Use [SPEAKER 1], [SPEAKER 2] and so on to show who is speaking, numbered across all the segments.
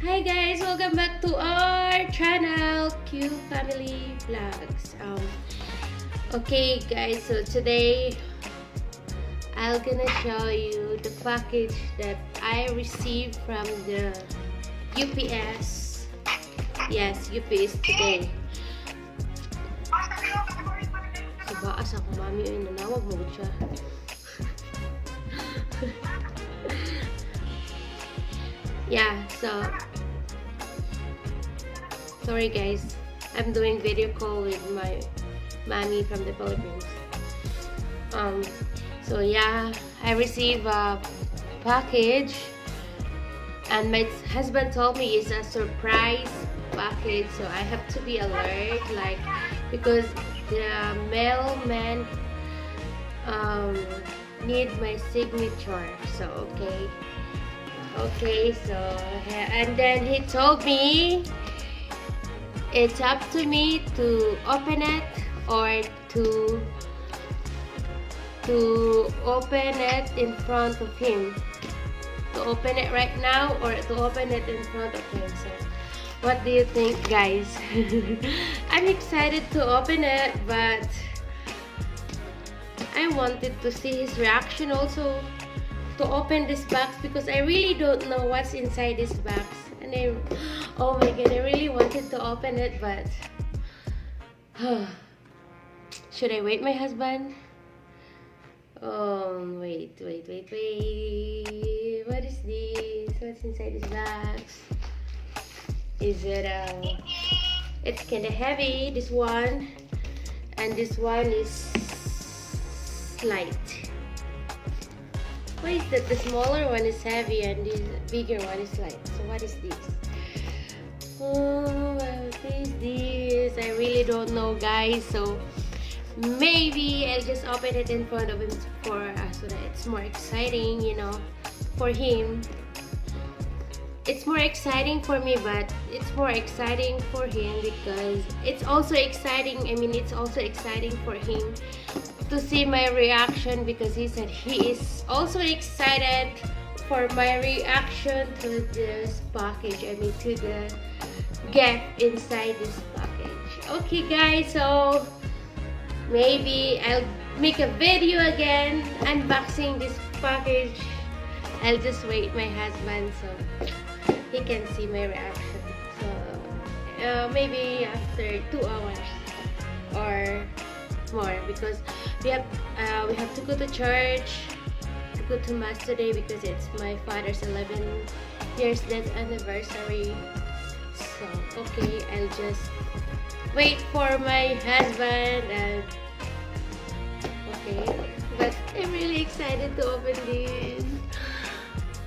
[SPEAKER 1] Hi guys, welcome back to our channel, Q Family Vlogs. Okay guys, so today I'm gonna show you the package that I received from the UPS. Yes, UPS today. So baas ako, mami, ay nanawag mo siya. Yeah, so sorry guys, I'm doing video call with my mommy from the Philippines. So yeah, I received a package and my husband told me it's a surprise package, so I have to be alert, like, because the mailman need my signature. So okay, so and then he told me it's up to me to open it or to open it in front of him, to open it right now or to open it in front of him. So what do you think, guys? I'm excited to open it, but I wanted to see his reaction also to open this box, because I really don't know what's inside this box, and oh my god, I really wanted to open it, but should I wait my husband? Wait, what is this? What's inside this box? Is it it's kind of heavy, this one, and this one is light. Why is that the smaller one is heavy and this bigger one is light? So what is this? Oh, what is this? I really don't know, guys. So maybe I'll just open it in front of him for so that it's more exciting, you know, for him. It's more exciting for me, but it's more exciting for him because it's also exciting. I mean, it's also exciting for him to see my reaction, because he said he is also excited for my reaction to this package. I mean, to the gift inside this package. Okay guys, so maybe I'll make a video again unboxing this package. I'll just wait my husband so he can see my reaction. So maybe after 2 hours or more, because we have to go to church, to go to mass today, because it's my father's 11 years death anniversary. So okay, I'll just wait for my husband, and okay, but I'm really excited to open this.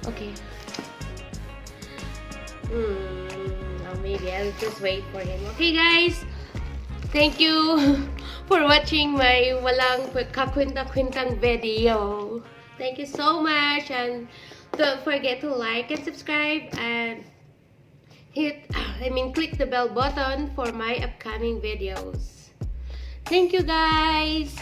[SPEAKER 1] Okay. Maybe I'll just wait for him. Okay guys, thank you for watching my walang kakwenta-kwentang video. Thank you so much, and don't forget to like and subscribe and click the bell button for my upcoming videos. Thank you guys.